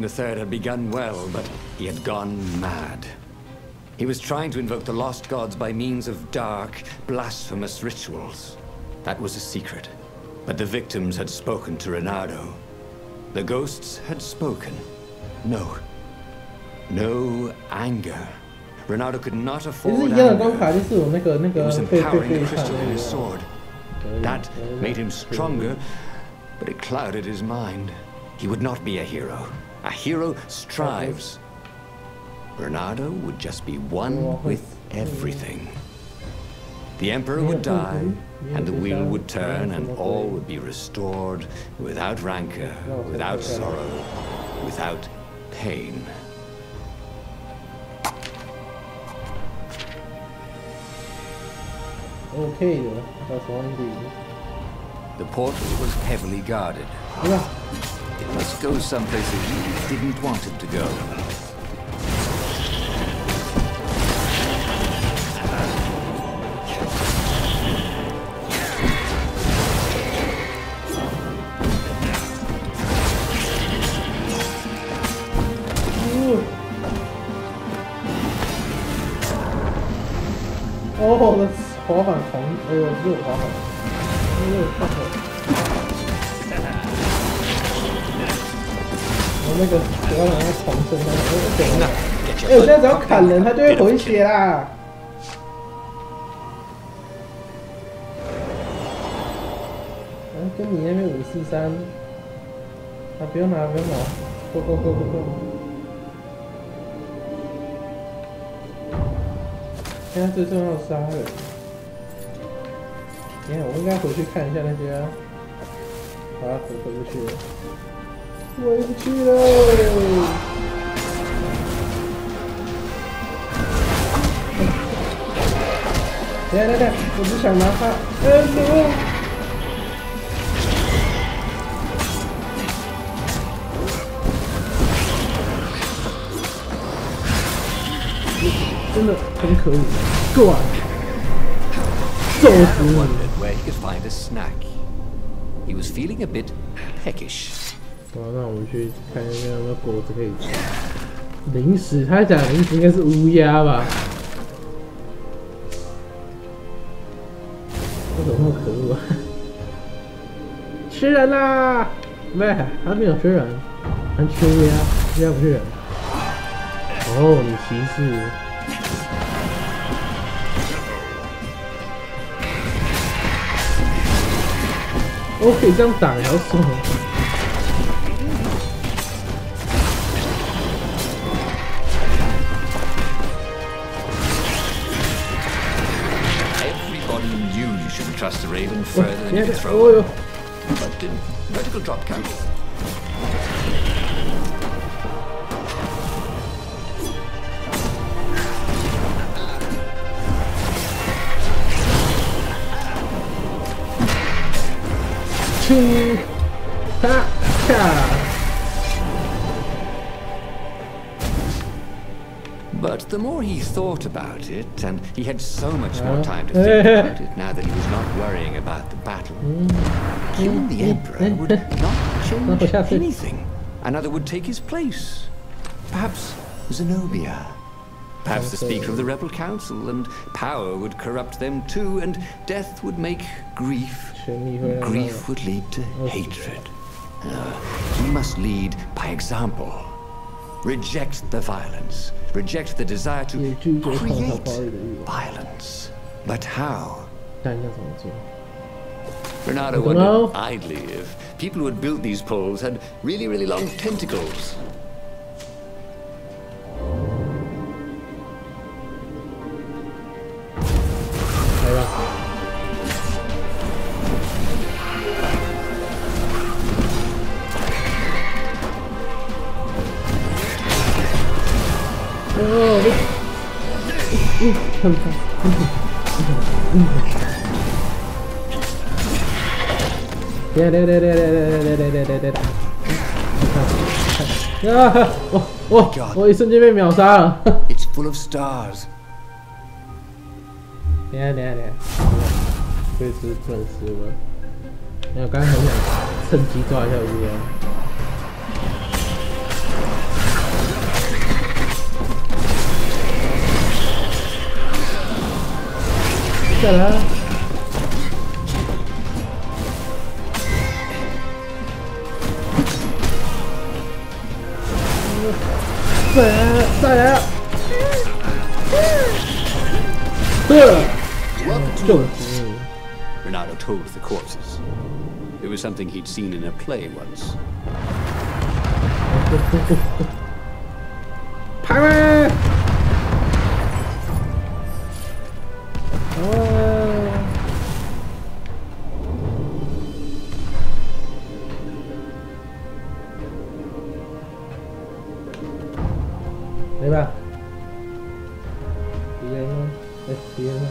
III had begun well, but he had gone mad. He was trying to invoke the lost gods by means of dark, blasphemous rituals. That was a secret. But the victims had spoken to Reynardo. The ghosts had spoken. No anger. Reynardo could not afford anger. He was empowering the crystal in his sword. That made him stronger, but it clouded his mind. He would not be a hero. A hero strives. Reynardo would just be one with everything. The Emperor would die, and the wheel would turn, and all would be restored without rancor, without sorrow, without pain. Okay, that's one indeed. The portal was heavily guarded. It must go someplace he didn't want it to go. Oh, that's 滑板红，哎呦，又滑板，又滑板。然后那个滑板它重生，它怎么？哎，我现在只要砍人，它就会回血啦。跟你那边543，啊，不用拿，不用拿，够。现在最重要的杀人。你看，我应该回去看一下那些啊。啊，回不去了，回不去了。等，我只想拿它。真的很可恶，够啊！揍死你！ Where he could find a snack. He was feeling a bit peckish. 好，那我们去看一下有没有果子可以吃。零食，他讲零食应该是乌鸦吧？为什么那么可恶啊？吃人啦！不是，他没有吃人，他吃乌鸦，乌鸦不是人。哦，你歧视。 我可以这样打，好爽！ Everybody knew you shouldn't trust the Raven further than you could throw. But didn't. Vertical drop count. But the more he thought about it, and he had so much more time to think about it now that he was not worrying about the battle, killing the Emperor would not change anything. Another would take his place. Perhaps Zenobia. Perhaps the Speaker of the Rebel Council, and power would corrupt them too, and death would make grief. Grief would lead to hatred. He must lead by example. Reject the violence. Reject the desire to create violence. But how? Reynardo wondered idly if people who had built these poles had really, really long tentacles.我一瞬间被秒杀了。It's full of stars. 等下，这次准时了。我刚刚很想趁机抓一下乌鸦。来。再来。Ronaldo told the corpses. It was something he'd seen in a play once. 拍呗！来吧，敌人呢？哎，敌人呢？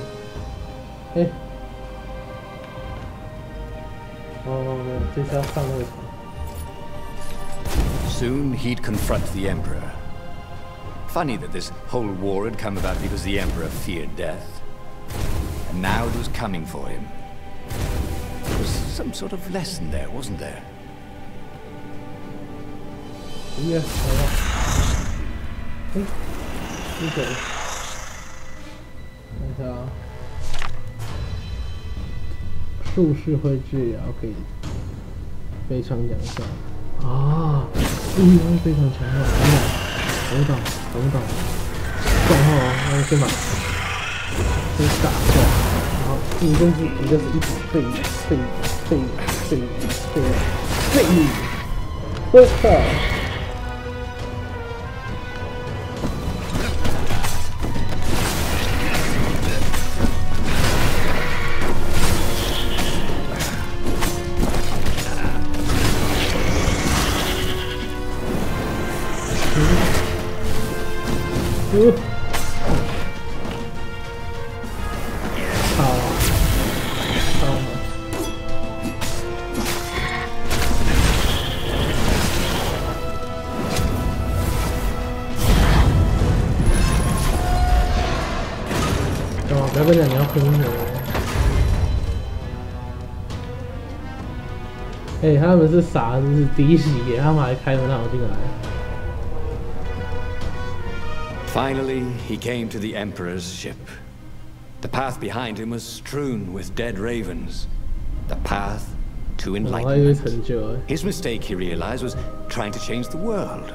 哎，哦，这是要上那个床。Soon he'd confront the Emperor. Funny that this whole war had come about because the Emperor feared death. And now it was coming for him. There was some sort of lesson there, wasn't there? Yes, 哎，这个，看一下啊，术士会治疗可以非常奖项啊，非常强大，等等，撞后啊，那先把先打掉，然后你就是一直废物，我靠！不要跟讲你要喷我！哎，他们是傻子，是滴血，他们还开门让我进来。Finally, he came to the Emperor's ship. The path behind him was strewn with dead ravens. The path to enlightenment. His mistake, he realized, was trying to change the world.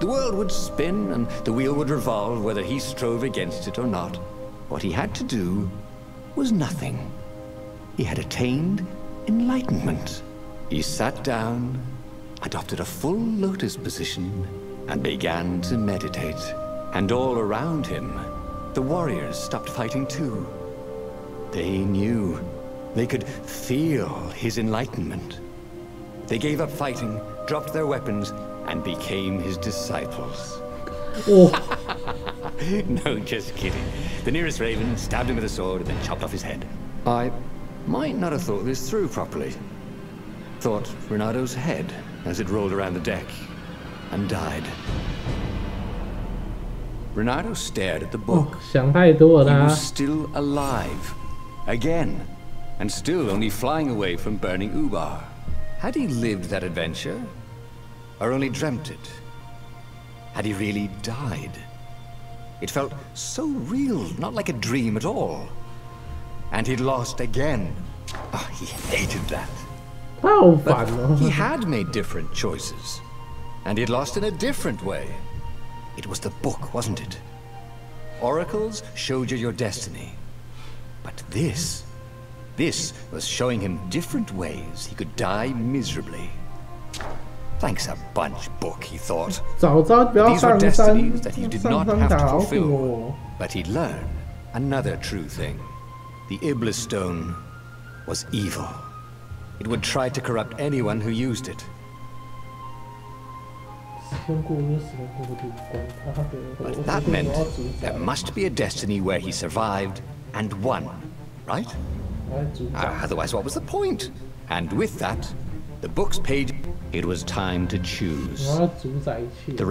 The world would spin and the wheel would revolve whether he strove against it or not. What he had to do was nothing. He had attained enlightenment. He sat down, adopted a full lotus position, and began to meditate. And all around him, the warriors stopped fighting too. They knew. They could feel his enlightenment. They gave up fighting, dropped their weapons, and became his disciples. Oh. No, just kidding. The nearest raven stabbed him with a sword and then chopped off his head. I might not have thought this through properly. Thought Ronaldo's head as it rolled around the deck and died. Ronaldo stared at the book. He was still alive. Again. And still only flying away from burning Ubar. Had he lived that adventure? Or only dreamt it? Had he really died? It felt so real, not like a dream at all. And he'd lost again. Oh, he hated that. But he had made different choices. And he'd lost in a different way. It was the book, wasn't it? Oracles showed you your destiny. But this was showing him different ways he could die miserably. Thanks a bunch, book, he thought. These were destinies that he did not have to fulfill. But he'd learn another true thing. The Iblis Stone was evil. It would try to corrupt anyone who used it. But that meant there must be a destiny where he survived and won, right? Otherwise, what was the point? And with that, the book's page, it was time to choose. The